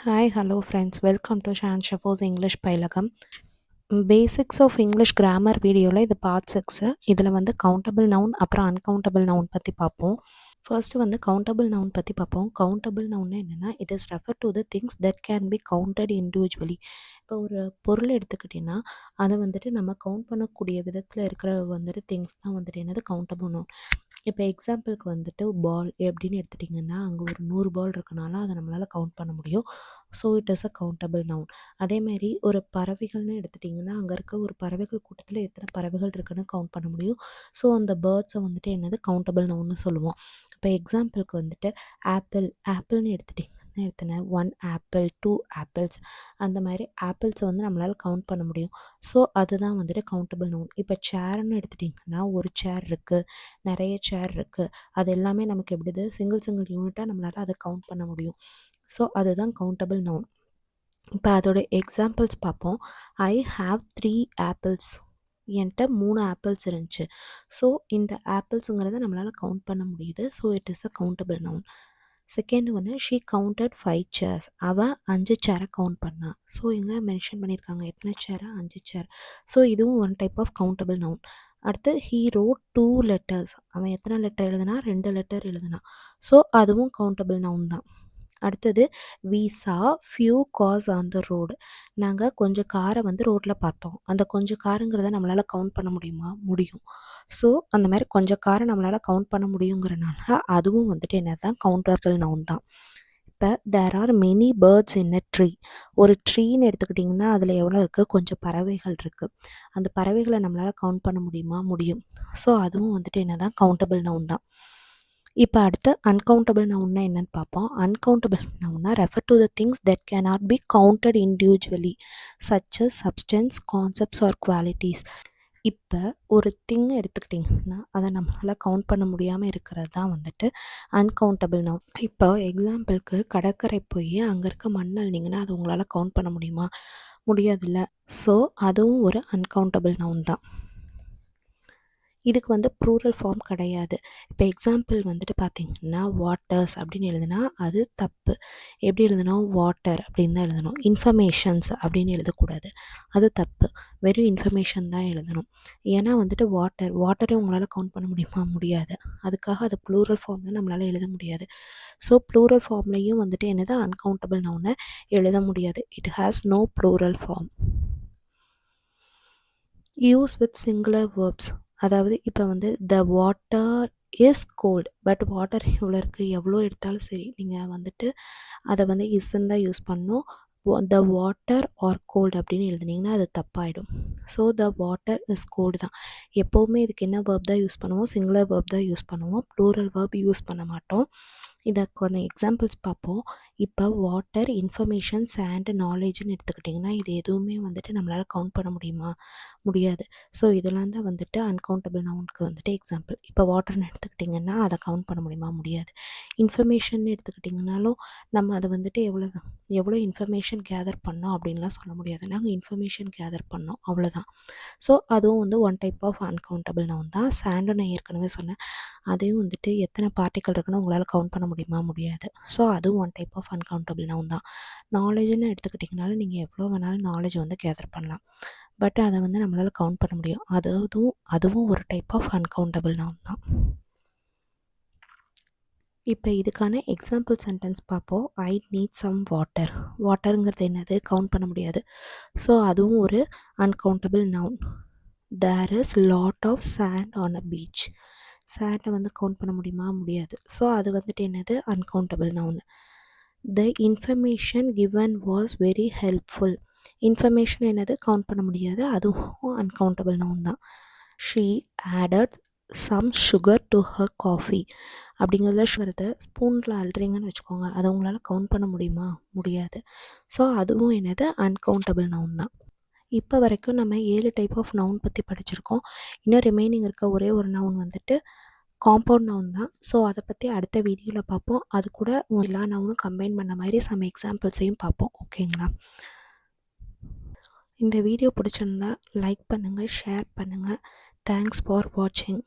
Hi, hello friends. Welcome to Shan Shafo's English பயிலகம். Basics of English grammar வீடியோவில் இது part 6. இதில் வந்து கவுண்டபிள் நவுன் அப்புறம் அன்கவுண்டபிள் நவுன் பற்றி பார்ப்போம். ஃபர்ஸ்ட் வந்து கவுண்டபிள் நவுன் பற்றி பார்ப்போம். கவுண்டபிள் நவுன்னா என்னென்னா, it is refer to the things that can be counted individually. இப்போ ஒரு பொருள் எடுத்துக்கிட்டிங்கன்னா அதை வந்துட்டு நம்ம கவுண்ட் பண்ணக்கூடிய விதத்தில் இருக்கிற வந்துட்டு திங்ஸ் தான் வந்துட்டு என்னது கவுண்டபிள் நவுன். இப்போ எக்ஸாம்பிளுக்கு வந்துட்டு பால் அப்படின்னு எடுத்துட்டிங்கன்னா அங்கே ஒரு 100 பால் இருக்கனால அதை நம்மளால் கவுண்ட் பண்ண முடியும். So it is a countable noun. அதேமாரி ஒரு பறவைகள்னு எடுத்துட்டிங்கன்னா அங்கே இருக்க ஒரு பறவைகள் கூட்டத்தில் எத்தனை பறவைகள் இருக்குன்னு கவுண்ட் பண்ண முடியும். ஸோ அந்த பேர்ட்ஸை வந்துட்டு என்னது கவுண்டபிள் நவுன்னு சொல்லுவோம். இப்போ எக்ஸாம்பிளுக்கு வந்துட்டு ஆப்பிள்னு எடுத்துட்டிங்கன்னா எத்தனை 1 ஆப்பிள் 2 ஆப்பிள்ஸ் அந்த மாதிரி ஆப்பிள்ஸை வந்து நம்மளால் கவுண்ட் பண்ண முடியும். ஸோ அதுதான் வந்துட்டு கவுண்டபிள் நவுன். இப்போ சேர்ன்னு எடுத்துட்டிங்கன்னா ஒரு சேர் இருக்குது, நிறைய சேர் இருக்குது, அது எல்லாமே நமக்கு எப்படிது சிங்கிள் யூனிட்டாக நம்மளால் அதை கவுண்ட் பண்ண முடியும். ஸோ அதுதான் கவுண்டபிள் நவுன். இப்போ அதோட எக்ஸாம்பிள்ஸ் பார்ப்போம். I have 3 apples. என்கிட்ட 3 ஆப்பிள்ஸ் இருந்துச்சு. ஸோ இந்த ஆப்பிள்ஸுங்கிறத நம்மளால் கவுண்ட் பண்ண முடியுது. So it is a countable noun. Second ஒன்று ஷீ கவுண்டட் 5 சேர்ஸ். அவள் 5 சேரை கவுண்ட் பண்ணா. ஸோ இங்கே மென்ஷன் பண்ணியிருக்காங்க எத்தனை சேரா 5 சேர். ஸோ இதுவும் one type of countable noun. அடுத்து ஹீ ரோட் 2 லெட்டர்ஸ். அவன் எத்தனை லெட்டர் எழுதுனா 2 லெட்டர் எழுதுனா. ஸோ அதுவும் கவுண்டபிள் நவுன் தான். அடுத்தது we saw few cars on the road. நாங்கள் கொஞ்சம் காரை வந்து ரோட்டில் பார்த்தோம். அந்த கொஞ்சம் காருங்கிறத நம்மளால் கவுண்ட் பண்ண முடியுமா? முடியும். ஸோ அந்த மாதிரி கொஞ்சம் காரை நம்மளால் கவுண்ட் பண்ண முடியுங்கிறனால அதுவும் வந்துட்டு என்ன தான் கவுண்டபிள் நவுன் தான். இப்போ there are many birds in a tree. ஒரு ட்ரீன்னு எடுத்துக்கிட்டிங்கன்னா அதில் எவ்வளோ இருக்குது? கொஞ்சம் பறவைகள் இருக்குது. அந்த பறவைகளை நம்மளால் கவுண்ட் பண்ண முடியுமா? முடியும். ஸோ அதுவும் வந்துட்டு என்ன தான் கவுண்டபிள் நவுன் தான். இப்போ அடுத்து அன்கவுண்டபிள் நவுன்னா என்னன்னு பார்ப்போம். அன்கவுண்டபிள் நவுன்னா refer to the things that cannot be counted individually such as substance concepts or qualities. இப்போ ஒரு திங் எடுத்துக்கிட்டிங்கன்னா அதை நம்மளால் கவுண்ட் பண்ண முடியாமல் இருக்கிறது தான் வந்துட்டு அன்கவுண்டபிள் நவுன். இப்போ எக்ஸாம்பிளுக்கு கடற்கரை போய் அங்கே இருக்க மண் அள்ளிங்கன்னா அது உங்களால் கவுண்ட் பண்ண முடியுமா? முடியாதுல்ல. ஸோ அதுவும் ஒரு அன்கவுண்டபிள் நவுன் தான். இதுக்கு வந்து ப்ளூரல் ஃபார்ம் கிடையாது. இப்போ எக்ஸாம்பிள் வந்துட்டு பார்த்திங்கன்னா வாட்டர்ஸ் அப்படின்னு எழுதுனா அது தப்பு. எப்படி எழுதணும்? வாட்டர் அப்படின்னு தான் எழுதணும். இன்ஃபர்மேஷன்ஸ் அப்படின்னு எழுதக்கூடாது, அது தப்பு. வெறும் இன்ஃபர்மேஷன் தான் எழுதணும். ஏன்னா வந்துட்டு வாட்டரை உங்களால் கவுண்ட் பண்ண முடியுமா? முடியாது. அதுக்காக அது ப்ளூரல் ஃபார்மில் நம்மளால் எழுத முடியாது. ஸோ ப்ளூரல் ஃபார்ம்லேயும் வந்துட்டு என்னது அன்கவுண்டபிள் நவுனை எழுத முடியாது. It has no plural form. Use with singular verbs. அதாவது இப்போ வந்து the water is cold. But water எவ்வளோ இருக்குது? எவ்வளோ எடுத்தாலும் சரி நீங்கள் வந்துட்டு அதை வந்து இஸ்ன்னு தான் யூஸ் பண்ணணும். த வாட்டர் ஆர் கோல்டு அப்படின்னு எழுதுனீங்கன்னா அது தப்பாயிடும். So the water is cold தான். எப்போவுமே இதுக்கு என்ன வேர்ப் தான் யூஸ் பண்ணுவோம்? சிங்குலர் வேர்ப் தான் யூஸ் பண்ணுவோம். ப்ளூரல் வேர்ப் யூஸ் பண்ண மாட்டோம். இதற்கான எக்ஸாம்பிள்ஸ் பார்ப்போம். இப்போ வாட்டர், இன்ஃபர்மேஷன், சாண்ட், நாலேஜ்னு எடுத்துக்கிட்டிங்கன்னா இது எதுவுமே வந்துட்டு நம்மளால் கவுண்ட் பண்ண முடியுமா? முடியாது. ஸோ இதெல்லாம் தான் வந்துட்டு அன்கவுண்டபிள் நவுனுக்கு வந்துட்டு எக்ஸாம்பிள். இப்போ வாட்டர்னு எடுத்துக்கிட்டிங்கன்னா அதை கவுண்ட் பண்ண முடியுமா? முடியாது. இன்ஃபர்மேஷன் எடுத்துக்கிட்டிங்கனாலும் நம்ம அதை வந்துட்டு எவ்வளோ இன்ஃபர்மேஷன் கேதர் பண்ணோம் அப்படின்லாம் சொல்ல முடியாது. நாங்கள் இன்ஃபர்மேஷன் கேதர் பண்ணோம் அவ்வளோதான். ஸோ அதுவும் வந்து one type of uncountable noun தான். சாண்டு நான் ஏற்கனவே சொன்னேன், அதையும் வந்துட்டு எத்தனை பார்ட்டிக்கல் இருக்குன்னு உங்களால் கவுண்ட் பண்ண முடியுமா? முடியாது. ஸோ அதுவும் one type of uncountable noun தான். நாலேஜ்னு எடுத்துக்கிட்டிங்கனாலும் நீங்கள் எவ்வளோ வேணாலும் நாலேஜ் வந்து கேதர் பண்ணலாம். பட் அதை வந்து நம்மளால் கவுண்ட் பண்ண முடியும். அதுவும் ஒரு டைப் ஆஃப் அன்கவுண்டபிள் நவுன் தான். இப்போ இதுக்கான எக்ஸாம்பிள் சென்டென்ஸ் பார்ப்போம். I need some water. வாட்டருங்கிறது என்னது? கவுண்ட் பண்ண முடியாது. ஸோ அதுவும் ஒரு uncountable noun. There is lot of sand on a beach. சாண்டை வந்து கவுண்ட் பண்ண முடியுமா? முடியாது. ஸோ அது வந்துட்டு என்னது? Uncountable noun. The information given was very helpful. Information என்னது? கவுண்ட் பண்ண முடியாது. அதுவும் அன்கவுண்டபிள் நவுன் தான். She added some sugar to her coffee. அப்படிங்கிறதுல சுகரத்தை ஸ்பூனில் அள்ளுறீங்கன்னு வச்சுக்கோங்க, அதை உங்களால் கவுண்ட் பண்ண முடியுமா? முடியாது. ஸோ அதுவும் என்னது? அன்கவுண்டபிள் நவுன் தான். இப்போ வரைக்கும் நம்ம 7 டைப் ஆஃப் நவுன் பற்றி படிச்சிருக்கோம். இன்னும் ரிமைனிங் இருக்க ஒரே ஒரு நவுன் வந்துட்டு காம்பவுண்ட் நவுன் தான். ஸோ அதை பற்றி அடுத்த வீடியோவில் பார்ப்போம். அது கூட எல்லா நவுனும் கம்பைன் பண்ண மாதிரி சம் எக்ஸாம்பிள்ஸையும் பார்ப்போம். ஓகேங்களா? இந்த வீடியோ பிடிச்சிருந்தா லைக் பண்ணுங்கள், ஷேர் பண்ணுங்கள். தேங்க்ஸ் ஃபார் வாட்சிங்.